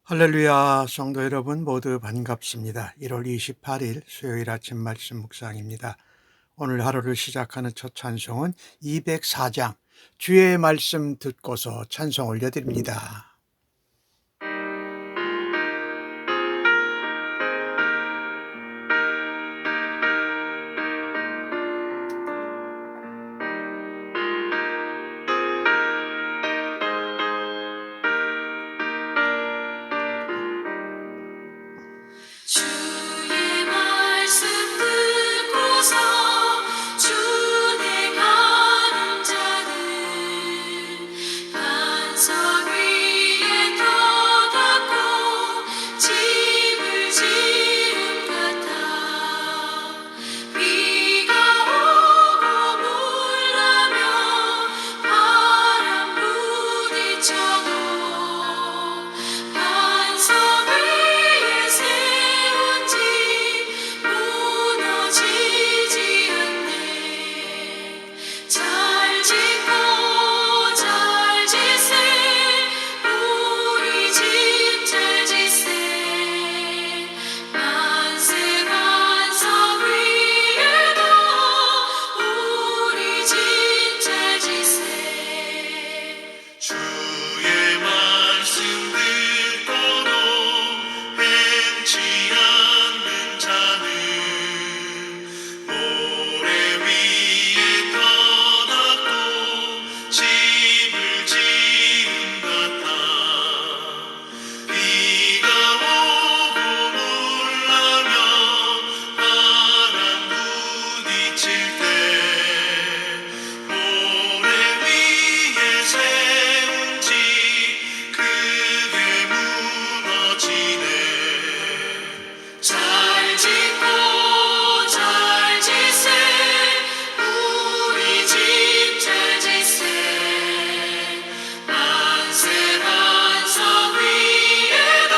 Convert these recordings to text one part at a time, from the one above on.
할렐루야, 성도 여러분 모두 반갑습니다. 1월 28일 수요일 아침 말씀 묵상입니다. 오늘 하루를 시작하는 첫 찬송은 204장 주의 말씀 듣고서 찬송 올려드립니다. 주의 말씀 듣고서 주내 가는 자는 반석 위에 터닫고 집을 지은 같아. 비가 오고 물나며 바람 부딪혀도 반석 위에 세운 집 무너지지 않네. 잘 짓고 잘 짓세 우리 집 잘 짓세. 만세 반석 위에도 우리 집 잘 짓세. 주의 말씀 듣고도 행치 않는 자는 모래 위에 터닫고 집을 지은 같아. 비가 오고 물나며 바람 부딪힐 때 모래 위에 세운 집 크게 무너지네. 잘 짓고 잘 짓세 우리 집 잘 짓세. 만세 반석 위에도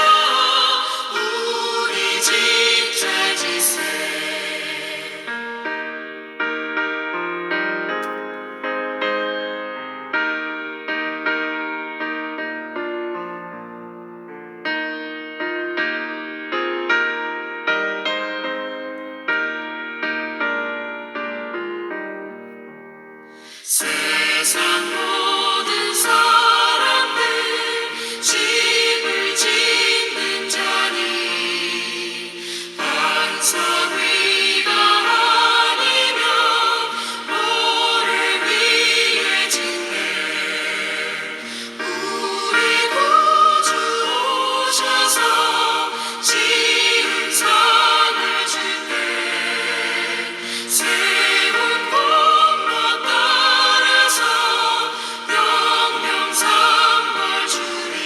우리 집 잘 짓세. 세상 모든 사람들 집을 짓는 자니 반석 위가 아니면 모래 위에 짓네. 우리 구주 오셔서 지은 상을 주네. 세운 공로 따라서 영영상을 주니.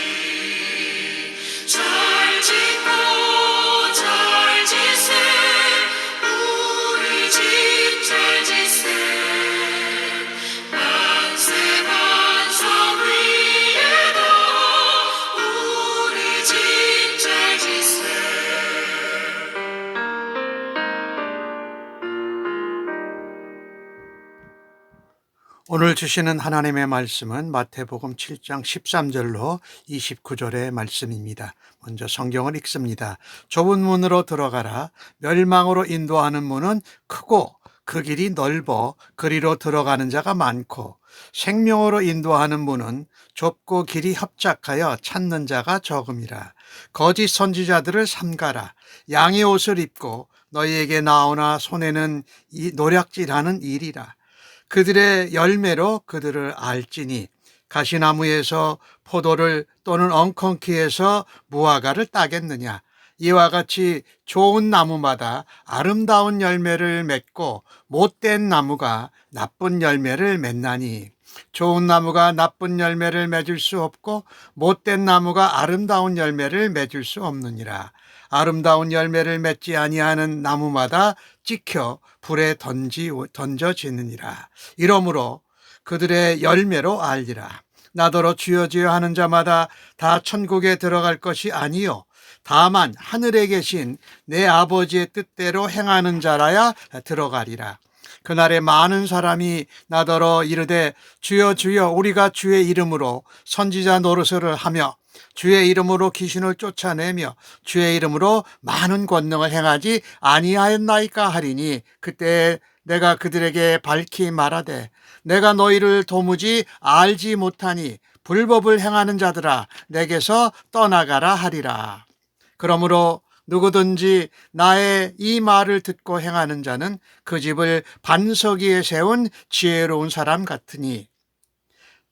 잘 짓고 잘 짓세 우리 집 잘 짓세. 만세 반석 위에도 우리 집 잘 짓세. 오늘 주시는 하나님의 말씀은 마태복음 7장 13절로 29절의 말씀입니다. 먼저 성경을 읽습니다. 좁은 문으로 들어가라. 멸망으로 인도하는 문은 크고 그 길이 넓어 그리로 들어가는 자가 많고 생명으로 인도하는 문은 좁고 길이 협착하여 찾는 자가 적음이라. 거짓 선지자들을 삼가라. 양의 옷을 입고 너희에게 나오나 손에는 이 노략질하는 일이라. 그들의 열매로 그들을 알지니 가시나무에서 포도를 또는 엉겅퀴에서 무화과를 따겠느냐. 이와 같이 좋은 나무마다 아름다운 열매를 맺고 못된 나무가 나쁜 열매를 맺나니 좋은 나무가 나쁜 열매를 맺을 수 없고 못된 나무가 아름다운 열매를 맺을 수 없느니라. 아름다운 열매를 맺지 아니하는 나무마다 찍혀 불에 던져지느니라. 이러므로 그들의 열매로 알리라. 나더러 주여 주여 하는 자마다 다 천국에 들어갈 것이 아니요 다만 하늘에 계신 내 아버지의 뜻대로 행하는 자라야 들어가리라. 그날에 많은 사람이 나더러 이르되 주여 주여 우리가 주의 이름으로 선지자 노릇을 하며 주의 이름으로 귀신을 쫓아내며 주의 이름으로 많은 권능을 행하지 아니하였나이까 하리니 그때 내가 그들에게 밝히 말하되 내가 너희를 도무지 알지 못하니 불법을 행하는 자들아 내게서 떠나가라 하리라. 그러므로 누구든지 나의 이 말을 듣고 행하는 자는 그 집을 반석 위에 세운 지혜로운 사람 같으니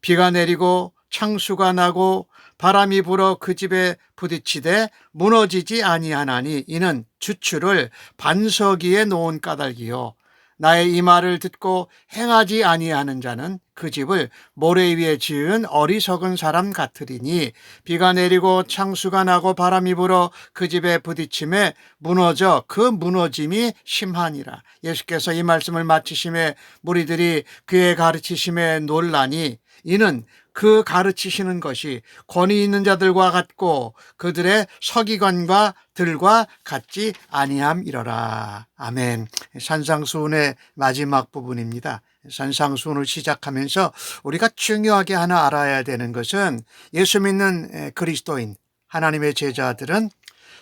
비가 내리고 창수가 나고 바람이 불어 그 집에 부딪히되 무너지지 아니하나니 이는 주추를 반석 위에 놓은 까닭이요 나의 이 말을 듣고 행하지 아니하는 자는 그 집을 모래 위에 지은 어리석은 사람 같으리니 비가 내리고 창수가 나고 바람이 불어 그 집에 부딪힘에 무너져 그 무너짐이 심하니라. 예수께서 이 말씀을 마치심에 무리들이 그의 가르치심에 놀라니 이는 그 가르치시는 것이 권위 있는 자들과 같고 그들의 서기관과 들과 같지 아니함이러라. 아멘. 산상수훈의 마지막 부분입니다. 산상수훈을 시작하면서 우리가 중요하게 하나 알아야 되는 것은 예수 믿는 그리스도인 하나님의 제자들은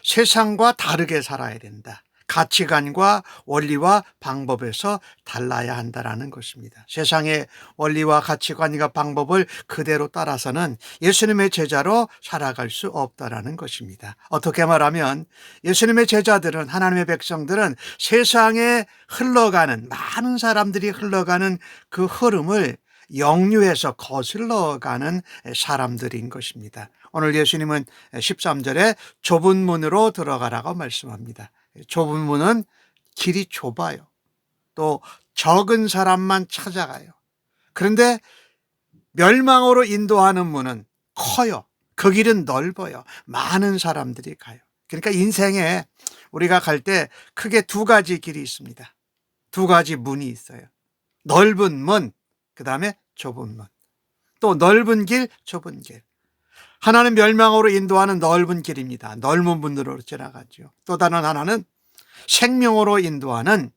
세상과 다르게 살아야 된다. 가치관과 원리와 방법에서 달라야 한다는 것입니다. 세상의 원리와 가치관과 방법을 그대로 따라서는 예수님의 제자로 살아갈 수 없다는 것입니다. 어떻게 말하면 예수님의 제자들은 하나님의 백성들은 세상에 흘러가는 많은 사람들이 흘러가는 그 흐름을 역류해서 거슬러가는 사람들인 것입니다. 오늘 예수님은 13절에 좁은 문으로 들어가라고 말씀합니다. 좁은 문은 길이 좁아요. 또 적은 사람만 찾아가요. 그런데 멸망으로 인도하는 문은 커요. 그 길은 넓어요. 많은 사람들이 가요. 그러니까 인생에 우리가 갈 때 크게 두 가지 길이 있습니다. 두 가지 문이 있어요. 넓은 문, 그 다음에 좁은 문. 또 넓은 길, 좁은 길. 하나는 멸망으로 인도하는 넓은 길입니다. 넓은 문으로 지나가죠. 또 다른 하나는 생명으로 인도하는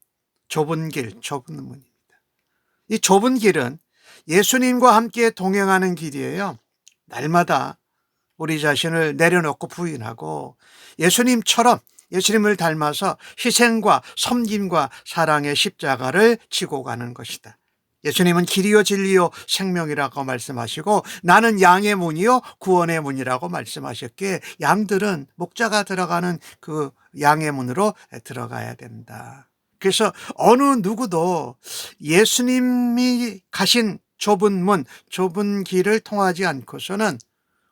좁은 길, 좁은 문입니다. 이 좁은 길은 예수님과 함께 동행하는 길이에요. 날마다 우리 자신을 내려놓고 부인하고 예수님처럼 예수님을 닮아서 희생과 섬김과 사랑의 십자가를 지고 가는 것이다. 예수님은 길이요 진리요 생명이라고 말씀하시고 나는 양의 문이요 구원의 문이라고 말씀하셨기에 양들은 목자가 들어가는 그 양의 문으로 들어가야 된다. 그래서 어느 누구도 예수님이 가신 좁은 문, 좁은 길을 통하지 않고서는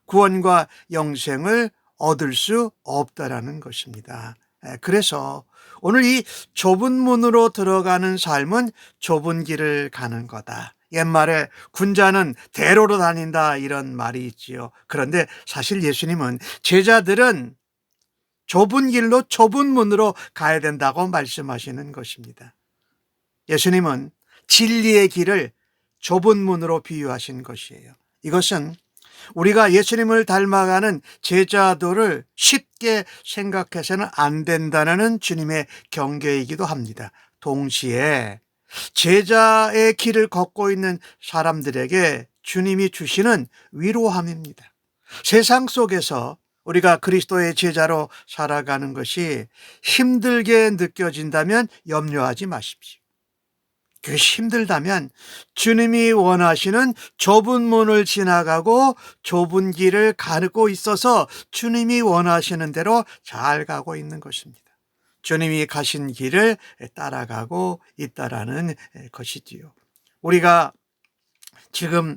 구원과 영생을 얻을 수 없다라는 것입니다. 그래서 오늘 이 좁은 문으로 들어가는 삶은 좁은 길을 가는 거다. 옛말에 군자는 대로로 다닌다 이런 말이 있지요. 그런데 사실 예수님은 제자들은 좁은 길로 좁은 문으로 가야 된다고 말씀하시는 것입니다. 예수님은 진리의 길을 좁은 문으로 비유하신 것이에요. 이것은 우리가 예수님을 닮아가는 제자도를 쉽게 생각해서는 안 된다는 주님의 경계이기도 합니다. 동시에 제자의 길을 걷고 있는 사람들에게 주님이 주시는 위로함입니다. 세상 속에서 우리가 그리스도의 제자로 살아가는 것이 힘들게 느껴진다면 염려하지 마십시오. 그 힘들다면 주님이 원하시는 좁은 문을 지나가고 좁은 길을 가고 있어서 주님이 원하시는 대로 잘 가고 있는 것입니다. 주님이 가신 길을 따라가고 있다라는 것이지요. 우리가 지금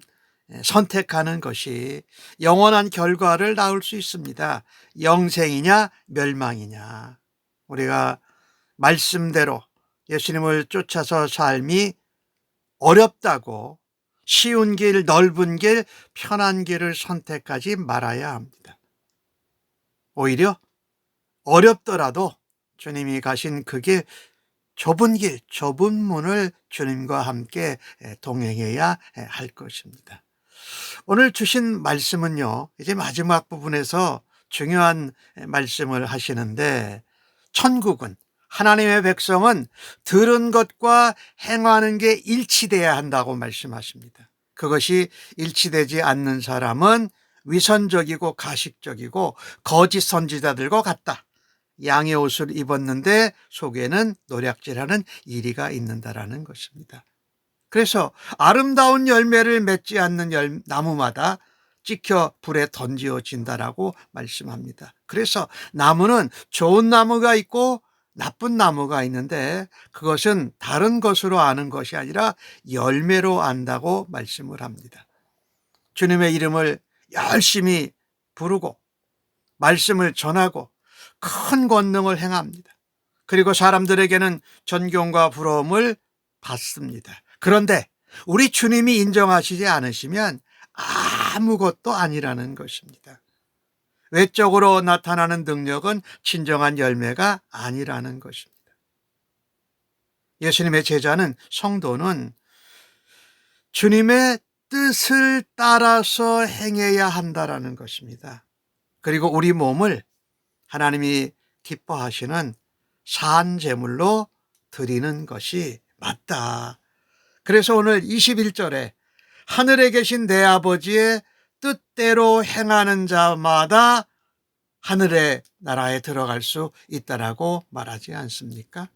선택하는 것이 영원한 결과를 낳을 수 있습니다. 영생이냐 멸망이냐. 우리가 말씀대로 예수님을 쫓아서 삶이 어렵다고 쉬운 길, 넓은 길, 편한 길을 선택하지 말아야 합니다. 오히려 어렵더라도 주님이 가신 그 길, 좁은 길, 좁은 문을 주님과 함께 동행해야 할 것입니다. 오늘 주신 말씀은요, 이제 마지막 부분에서 중요한 말씀을 하시는데 천국은 하나님의 백성은 들은 것과 행하는 게 일치돼야 한다고 말씀하십니다. 그것이 일치되지 않는 사람은 위선적이고 가식적이고 거짓 선지자들과 같다. 양의 옷을 입었는데 속에는 노략질하는 이리가 있는다라는 것입니다. 그래서 아름다운 열매를 맺지 않는 나무마다 찍혀 불에 던지어진다라고 말씀합니다. 그래서 나무는 좋은 나무가 있고 나쁜 나무가 있는데 그것은 다른 것으로 아는 것이 아니라 열매로 안다고 말씀을 합니다. 주님의 이름을 열심히 부르고 말씀을 전하고 큰 권능을 행합니다. 그리고 사람들에게는 존경과 부러움을 받습니다. 그런데 우리 주님이 인정하시지 않으시면 아무것도 아니라는 것입니다. 외적으로 나타나는 능력은 진정한 열매가 아니라는 것입니다. 예수님의 제자는, 성도는 주님의 뜻을 따라서 행해야 한다라는 것입니다. 그리고 우리 몸을 하나님이 기뻐하시는 산 제물로 드리는 것이 맞다. 그래서 오늘 21절에 하늘에 계신 내 아버지의 뜻대로 행하는 자마다 하늘의 나라에 들어갈 수 있다라고 말하지 않습니까?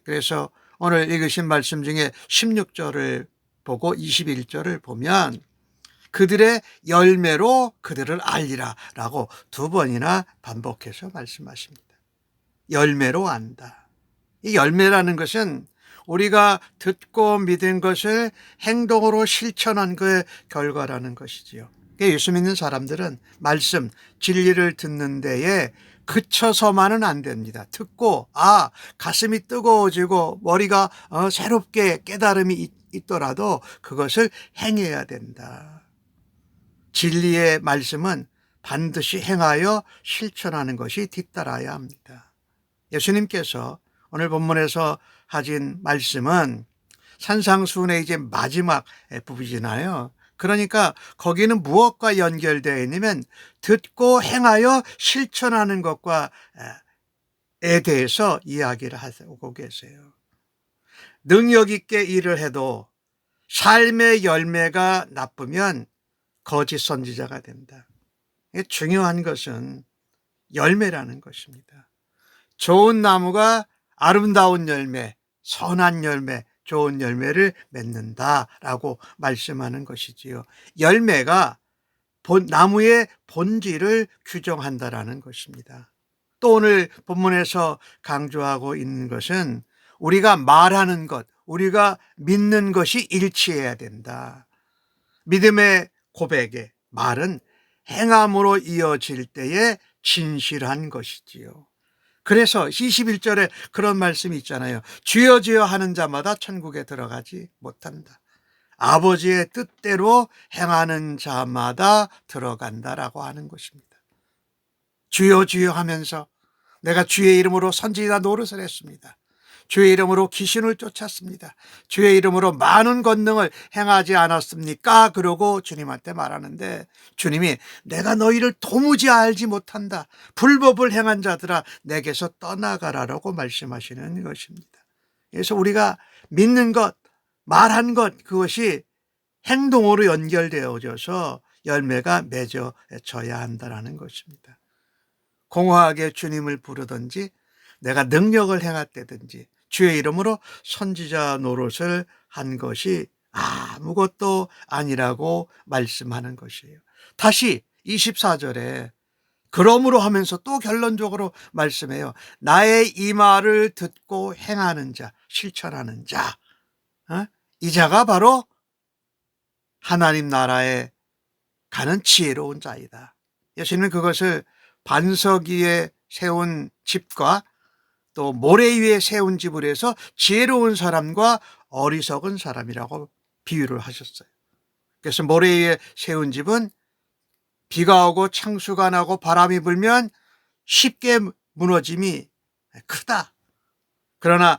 그래서 오늘 읽으신 말씀 중에 16절을 보고 21절을 보면 그들의 열매로 그들을 알리라 라고 두 번이나 반복해서 말씀하십니다. 열매로 안다. 이 열매라는 것은 우리가 듣고 믿은 것을 행동으로 실천한 그의 결과라는 것이지요. 예수 믿는 사람들은 말씀, 진리를 듣는 데에 그쳐서만은 안 됩니다. 듣고 가슴이 뜨거워지고 머리가 새롭게 깨달음이 있더라도 그것을 행해야 된다. 진리의 말씀은 반드시 행하여 실천하는 것이 뒤따라야 합니다. 예수님께서 오늘 본문에서 하신 말씀은 산상수훈의 이제 마지막 부분이잖아요. 그러니까 거기는 무엇과 연결되어 있냐면 듣고 행하여 실천하는 것과에 대해서 이야기를 하고 계세요. 능력 있게 일을 해도 삶의 열매가 나쁘면 거짓 선지자가 된다. 중요한 것은 열매라는 것입니다. 좋은 나무가 아름다운 열매, 선한 열매, 좋은 열매를 맺는다라고 말씀하는 것이지요. 열매가 나무의 본질을 규정한다라는 것입니다. 또 오늘 본문에서 강조하고 있는 것은 우리가 말하는 것, 우리가 믿는 것이 일치해야 된다. 믿음의 고백의 말은 행함으로 이어질 때에 진실한 것이지요. 그래서 21절에 그런 말씀이 있잖아요. 주여 주여 하는 자마다 천국에 들어가지 못한다. 아버지의 뜻대로 행하는 자마다 들어간다라고 하는 것입니다. 주여 주여 하면서 내가 주의 이름으로 선지자 노릇을 했습니다. 주의 이름으로 귀신을 쫓았습니다. 주의 이름으로 많은 권능을 행하지 않았습니까? 그러고 주님한테 말하는데 주님이 내가 너희를 도무지 알지 못한다. 불법을 행한 자들아 내게서 떠나가라라고 말씀하시는 것입니다. 그래서 우리가 믿는 것, 말한 것, 그것이 행동으로 연결되어져서 열매가 맺어져야 한다는 것입니다. 공허하게 주님을 부르든지 내가 능력을 행했다든지 주의 이름으로 선지자 노릇을 한 것이 아무것도 아니라고 말씀하는 것이에요. 다시 24절에 그러므로 하면서 또 결론적으로 말씀해요. 나의 이 말을 듣고 행하는 자, 실천하는 자, 이 자가 바로 하나님 나라에 가는 지혜로운 자이다. 예수님은 그것을 반석 위에 세운 집과 또 모래 위에 세운 집을 해서 지혜로운 사람과 어리석은 사람이라고 비유를 하셨어요. 그래서 모래 위에 세운 집은 비가 오고 창수가 나고 바람이 불면 쉽게 무너짐이 크다. 그러나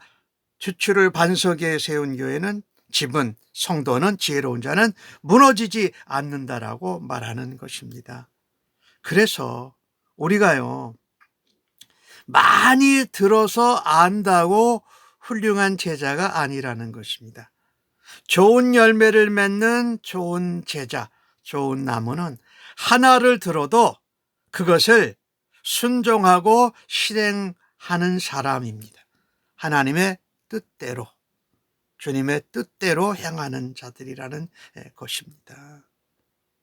주추를 반석 위에 세운 교회는 집은, 성도는, 지혜로운 자는 무너지지 않는다라고 말하는 것입니다. 그래서 우리가요, 많이 들어서 안다고 훌륭한 제자가 아니라는 것입니다. 좋은 열매를 맺는 좋은 제자, 좋은 나무는 하나를 들어도 그것을 순종하고 실행하는 사람입니다. 하나님의 뜻대로, 주님의 뜻대로 행하는 자들이라는 것입니다.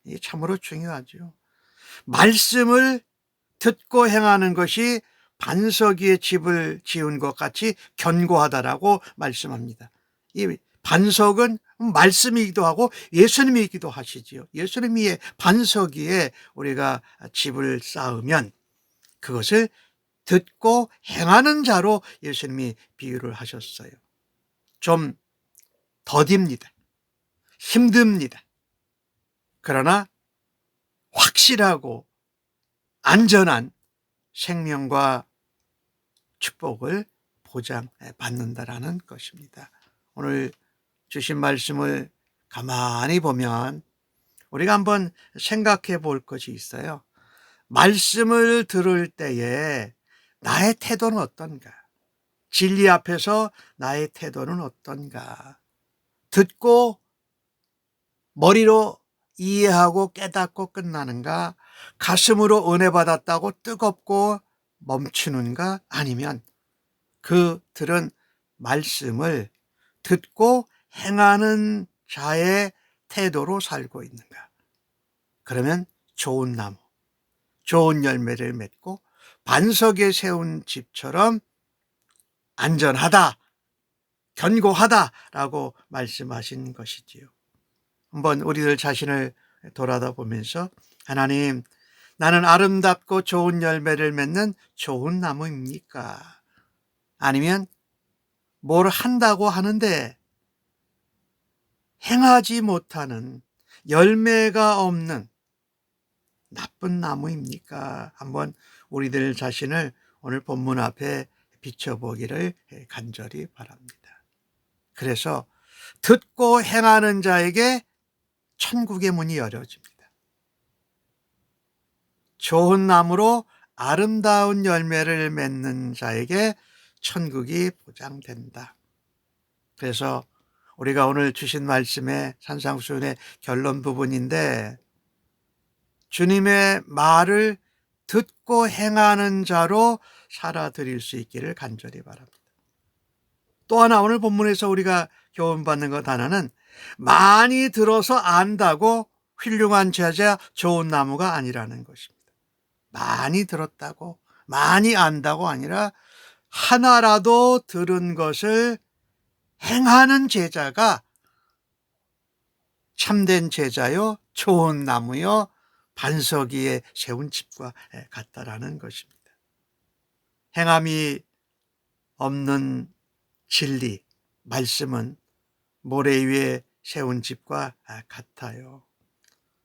이게 참으로 중요하죠. 말씀을 듣고 행하는 것이 반석 위에 집을 지은 것 같이 견고하다라고 말씀합니다. 이 반석은 말씀이기도 하고 예수님이기도 하시지요. 예수님이 반석 위에 우리가 집을 쌓으면 그것을 듣고 행하는 자로 예수님이 비유를 하셨어요. 좀 더딥니다. 힘듭니다. 그러나 확실하고 안전한 생명과 축복을 보장받는다라는 것입니다. 오늘 주신 말씀을 가만히 보면 우리가 한번 생각해 볼 것이 있어요. 말씀을 들을 때에 나의 태도는 어떤가? 진리 앞에서 나의 태도는 어떤가? 듣고 머리로 이해하고 깨닫고 끝나는가? 가슴으로 은혜 받았다고 뜨겁고 멈추는가? 아니면 그 들은 말씀을 듣고 행하는 자의 태도로 살고 있는가? 그러면 좋은 나무, 좋은 열매를 맺고 반석에 세운 집처럼 안전하다, 견고하다라고 말씀하신 것이지요. 한번 우리들 자신을 돌아다보면서 하나님, 나는 아름답고 좋은 열매를 맺는 좋은 나무입니까? 아니면 뭘 한다고 하는데 행하지 못하는 열매가 없는 나쁜 나무입니까? 한번 우리들 자신을 오늘 본문 앞에 비춰보기를 간절히 바랍니다. 그래서 듣고 행하는 자에게 천국의 문이 열어집니다. 좋은 나무로 아름다운 열매를 맺는 자에게 천국이 보장된다. 그래서 우리가 오늘 주신 말씀의 산상수훈의 결론 부분인데, 주님의 말을 듣고 행하는 자로 살아드릴 수 있기를 간절히 바랍니다. 또 하나 오늘 본문에서 우리가 교훈받는 것 하나는 많이 들어서 안다고 훌륭한 제자, 좋은 나무가 아니라는 것입니다. 많이 들었다고, 많이 안다고 아니라 하나라도 들은 것을 행하는 제자가 참된 제자요, 좋은 나무요, 반석 위에 세운 집과 같다라는 것입니다. 행함이 없는 진리, 말씀은 모래 위에 세운 집과 같아요.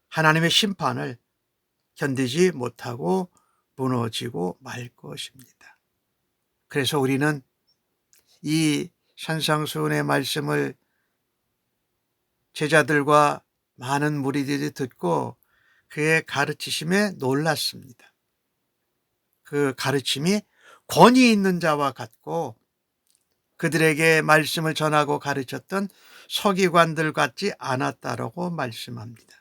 하나님의 심판을 견디지 못하고 무너지고 말 것입니다. 그래서 우리는 이 산상수훈의 말씀을 제자들과 많은 무리들이 듣고 그의 가르치심에 놀랐습니다. 그 가르침이 권위 있는 자와 같고 그들에게 말씀을 전하고 가르쳤던 서기관들 같지 않았다라고 말씀합니다.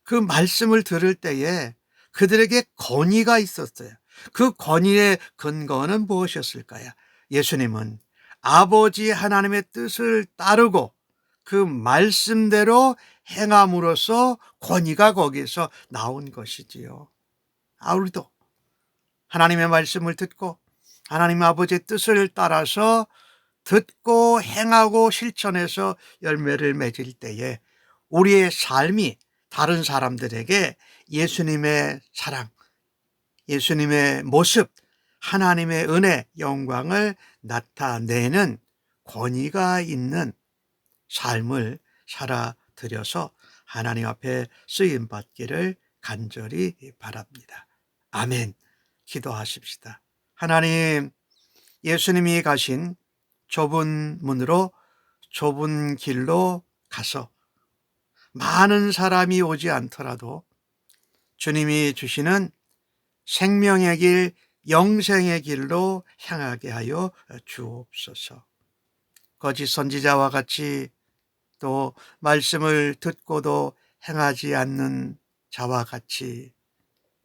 그 말씀을 들을 때에 그들에게 권위가 있었어요. 그 권위의 근거는 무엇이었을까요? 예수님은 아버지 하나님의 뜻을 따르고 그 말씀대로 행함으로써 권위가 거기에서 나온 것이지요. 우리도 하나님의 말씀을 듣고 하나님 아버지의 뜻을 따라서 듣고 행하고 실천해서 열매를 맺을 때에 우리의 삶이 다른 사람들에게 예수님의 사랑, 예수님의 모습, 하나님의 은혜, 영광을 나타내는 권위가 있는 삶을 살아들여서 하나님 앞에 쓰임받기를 간절히 바랍니다. 아멘. 기도하십시다. 하나님, 예수님이 가신 좁은 문으로 좁은 길로 가서 많은 사람이 오지 않더라도 주님이 주시는 생명의 길, 영생의 길로 향하게 하여 주옵소서. 거짓 선지자와 같이 또 말씀을 듣고도 행하지 않는 자와 같이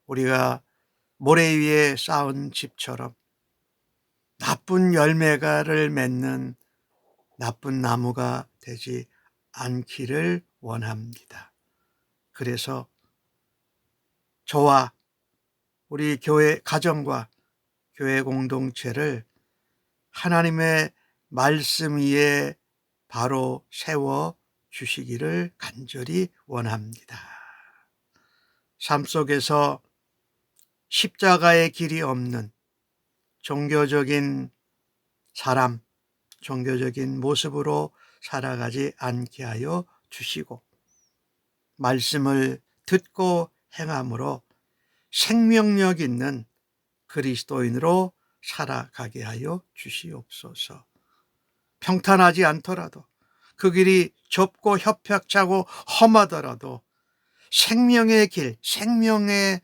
우리가 모래 위에 쌓은 집처럼 나쁜 열매가를 맺는 나쁜 나무가 되지 않기를 원합니다. 그래서 저와 우리 교회 가정과 교회 공동체를 하나님의 말씀 위에 바로 세워 주시기를 간절히 원합니다. 삶 속에서 십자가의 길이 없는 종교적인 사람, 종교적인 모습으로 살아가지 않게 하여 주시고 말씀을 듣고 행함으로 생명력 있는 그리스도인으로 살아가게 하여 주시옵소서. 평탄하지 않더라도 그 길이 좁고 협착하고 험하더라도 생명의 길, 생명의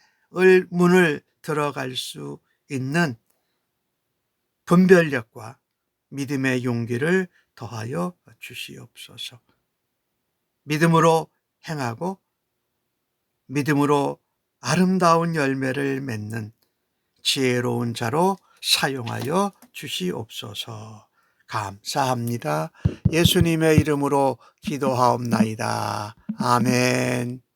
문을 들어갈 수 있는 분별력과 믿음의 용기를 더하여 주시옵소서. 믿음으로 행하고 믿음으로 아름다운 열매를 맺는 지혜로운 자로 사용하여 주시옵소서. 감사합니다. 예수님의 이름으로 기도하옵나이다. 아멘.